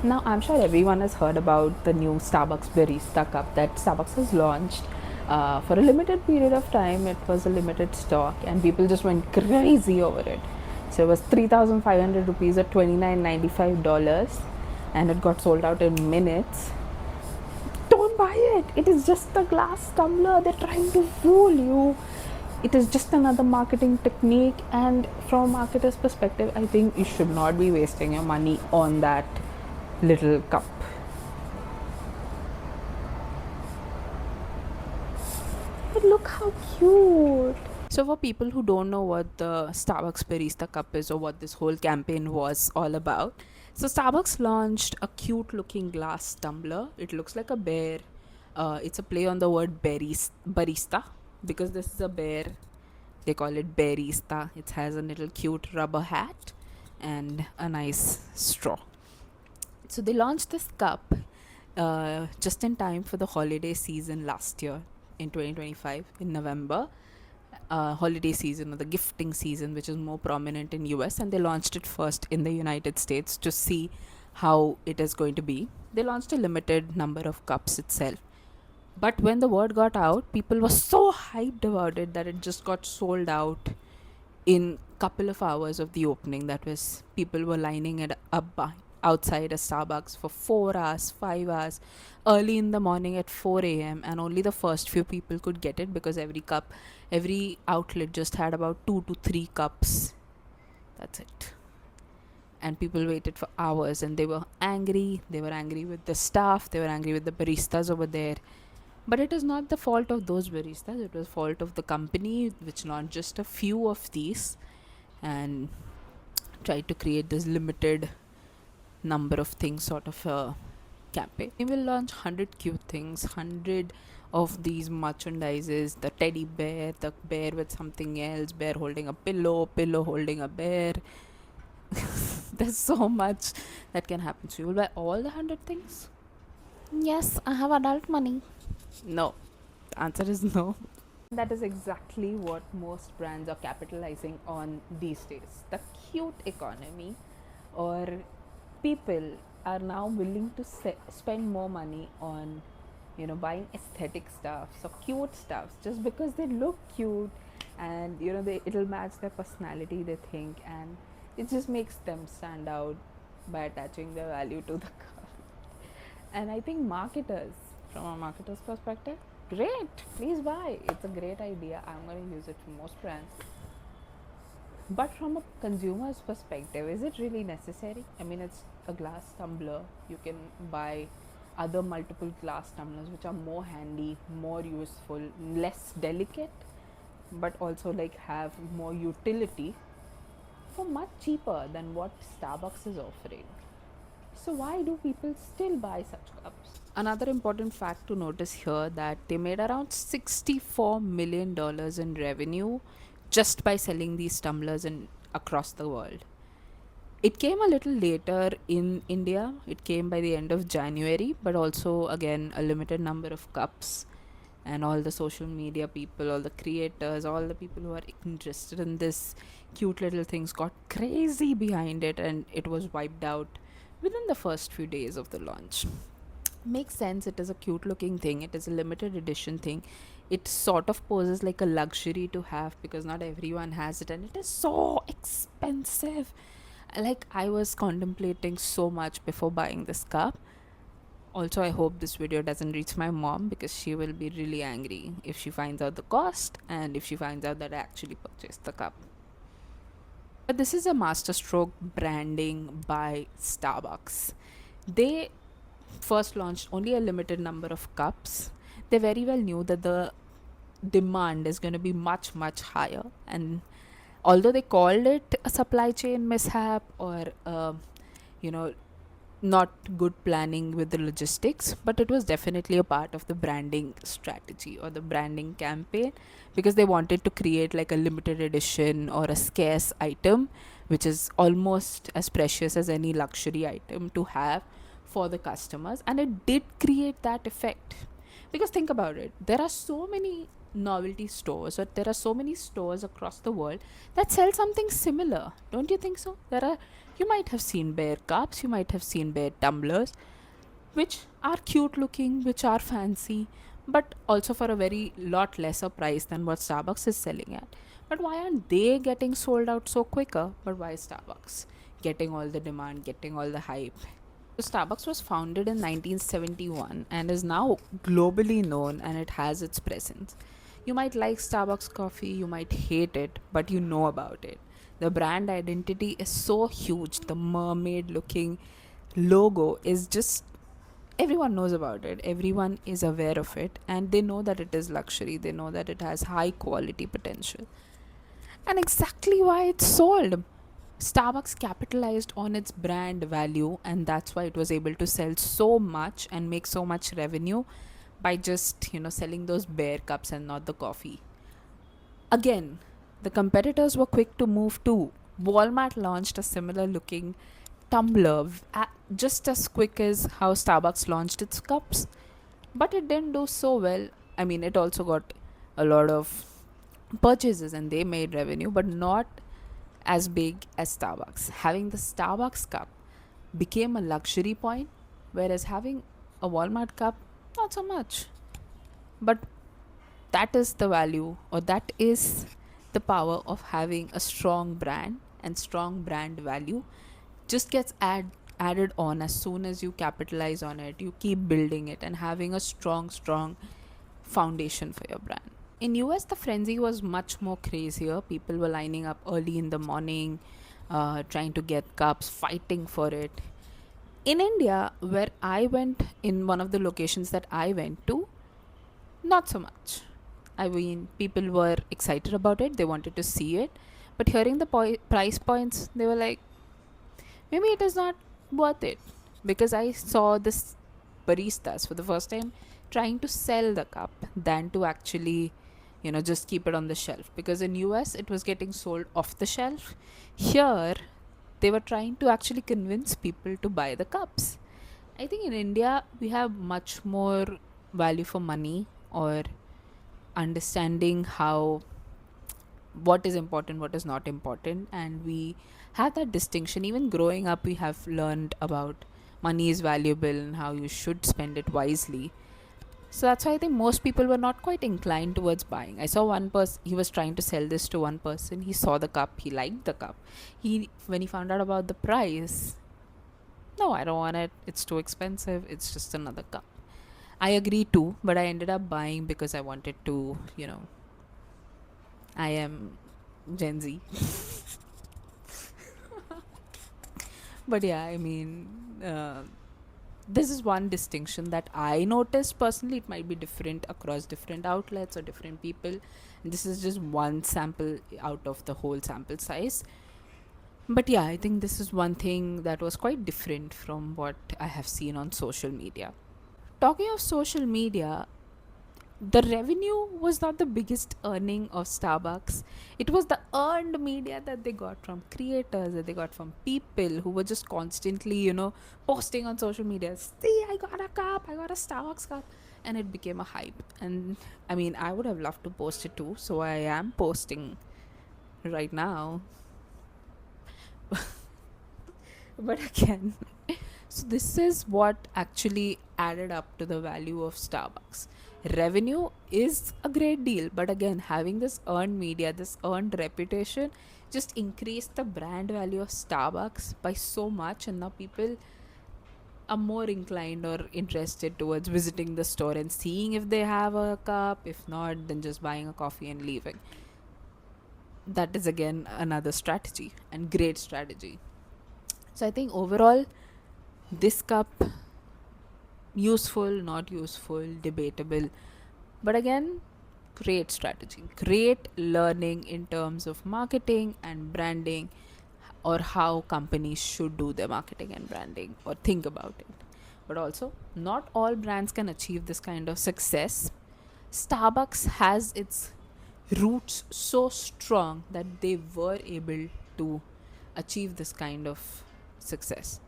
Now, I'm sure everyone has heard about the new Starbucks Bearista Cup that Starbucks has launched. For a limited period of time, it was a limited stock, and people just went crazy over it. So it was 3,500 rupees or $29.95, and it got sold out in minutes. Don't buy it. It is just a glass tumbler. They're trying to fool you. It is just another marketing technique, and from a marketer's perspective, I think you should not be wasting your money on that little cup. But look how cute. So, for people who don't know what the Starbucks Barista Cup is or what this whole campaign was all about, so Starbucks launched a cute looking glass tumbler. It looks like a bear. It's a play on the word barista because this is a bear. They call it Bearista. It has a little cute rubber hat and a nice straw. So, they launched this cup just in time for the holiday season last year in 2025 in November. Holiday season or the gifting season, which is more prominent in US, and they launched it first in the United States to see how it is going to be. They launched a limited number of cups itself, but when the word got out, people were so hyped about it that it just got sold out in couple of hours of the opening. That was, people were lining it up outside a Starbucks for 4 hours, 5 hours, early in the morning at 4 a.m., and only the first few people could get it because every outlet just had about 2 to 3 cups. That's it. And people waited for hours, and they were angry. They were angry with the staff, they were angry with the baristas over there. But it is not the fault of those baristas, it was fault of the company which launched just a few of these and tried to create this limited number of things sort of a campaign. We will launch 100 cute things, 100 of these merchandises, the teddy bear, the bear with something else, bear holding a pillow holding a bear. There's so much that can happen. So you will buy all the 100 things? Yes, I have adult money. No. The answer is no. That is exactly what most brands are capitalizing on these days. The cute economy, or people are now willing to spend more money on, buying aesthetic stuff, so cute stuff, just because they look cute, and it'll match their personality, they think, and it just makes them stand out by attaching their value to the car. And I think marketers, from a marketer's perspective, great, please buy. It's a great idea. I'm going to use it for most brands. But from a consumer's perspective, is it really necessary? I mean, it's a glass tumbler. You can buy other multiple glass tumblers which are more handy, more useful, less delicate, but also like have more utility for much cheaper than what Starbucks is offering. So why do people still buy such cups? Another important fact to notice here that they made around $64 million in revenue just by selling these tumblers across the world. It came a little later in India. It came by the end of January, but also again a limited number of cups, and all the social media people, all the creators, all the people who are interested in this cute little things got crazy behind it, and it was wiped out within the first few days of the launch. Makes sense, it is a cute looking thing, it is a limited edition thing. It sort of poses like a luxury to have because not everyone has it, and it is so expensive. Like, I was contemplating so much before buying this cup. Also, I hope this video doesn't reach my mom because she will be really angry if she finds out the cost and if she finds out that I actually purchased the cup. But this is a masterstroke branding by Starbucks. They first launched only a limited number of cups. They very well knew that the demand is going to be much, much higher. And although they called it a supply chain mishap or, you know, not good planning with the logistics, but it was definitely a part of the branding strategy or the branding campaign, because they wanted to create like a limited edition or a scarce item which is almost as precious as any luxury item to have for the customers. And it did create that effect, because think about it, there are so many novelty stores, or there are so many stores across the world that sell something similar. Don't you think so? There are You might have seen bear cups, you might have seen bear tumblers, which are cute looking, which are fancy, but also for a very lot lesser price than what Starbucks is selling at. But why aren't they getting sold out so quicker? But why is Starbucks getting all the demand, getting all the hype? So Starbucks was founded in 1971 and is now globally known, and it has its presence. You might like Starbucks coffee, you might hate it, but you know about it. The brand identity is so huge. The mermaid looking logo is just, everyone knows about it, everyone is aware of it, and they know that it is luxury, they know that it has high quality potential, and exactly why it's sold. Starbucks capitalized on its brand value, and that's why it was able to sell so much and make so much revenue by just, selling those bear cups and not the coffee. Again, the competitors were quick to move too. Walmart launched a similar looking tumbler just as quick as how Starbucks launched its cups, but it didn't do so well. I mean, it also got a lot of purchases and they made revenue, but not as big as Starbucks. Having the Starbucks cup became a luxury point, whereas having a Walmart cup, not so much. But that is the value, or that is the power of having a strong brand, and strong brand value just gets added on as soon as you capitalize on it, you keep building it and having a strong foundation for your brand. In US, the frenzy was much more crazier. People were lining up early in the morning, trying to get cups, fighting for it. In India, where I went, in one of the locations that I went to, not so much. I mean, people were excited about it, they wanted to see it, but hearing the price points, they were like, maybe it is not worth it. Because I saw this baristas for the first time trying to sell the cup than to actually, just keep it on the shelf. Because in US, it was getting sold off the shelf. Here, they were trying to actually convince people to buy the cups. I think in India, we have much more value for money, or understanding how, what is important, what is not important, and we have that distinction. Even growing up, we have learned about money is valuable and how you should spend it wisely. So that's why I think most people were not quite inclined towards buying. I saw one person, he was trying to sell this to one person. He saw the cup, he liked the cup. When he found out about the price, no, I don't want it. It's too expensive. It's just another cup. I agree too, but I ended up buying because I wanted to, I am Gen Z. But yeah, I mean, this is one distinction that I noticed personally. It might be different across different outlets or different people. And this is just one sample out of the whole sample size. But yeah, I think this is one thing that was quite different from what I have seen on social media. Talking of social media, the revenue was not the biggest earning of Starbucks. It was the earned media that they got from creators, that they got from people who were just constantly, posting on social media. See, I got a cup, I got a Starbucks cup. And it became a hype. And I mean, I would have loved to post it too. So I am posting right now. But again, so this is what actually added up to the value of Starbucks. Revenue is a great deal, but again, having this earned media, this earned reputation, just increased the brand value of Starbucks by so much, and now people are more inclined or interested towards visiting the store and seeing if they have a cup. If not, then just buying a coffee and leaving. That is again another strategy, and great strategy. So I think overall, this cup, useful, not useful, debatable, but again, great strategy, great learning in terms of marketing and branding, or how companies should do their marketing and branding or think about it. But also, not all brands can achieve this kind of success. Starbucks has its roots so strong that they were able to achieve this kind of success.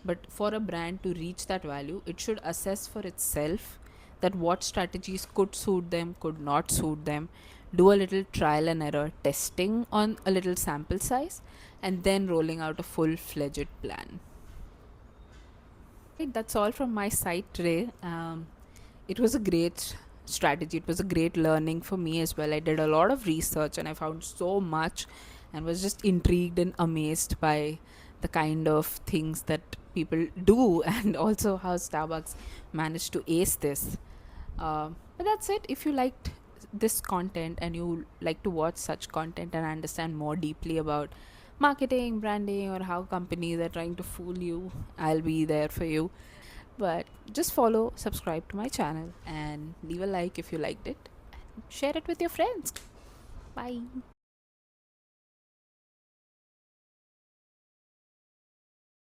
But for a brand to reach that value, it should assess for itself that what strategies could suit them, could not suit them, do a little trial and error testing on a little sample size, and then rolling out a full fledged plan. That's all from my side today. It was a great strategy. It was a great learning for me as well. I did a lot of research and I found so much and was just intrigued and amazed by the kind of things that people do and also how Starbucks managed to ace this. But that's it. If you liked this content and you like to watch such content and understand more deeply about marketing, branding, or how companies are trying to fool you, I'll be there for you. But just follow, subscribe to my channel, and leave a like if you liked it. Share it with your friends. Bye.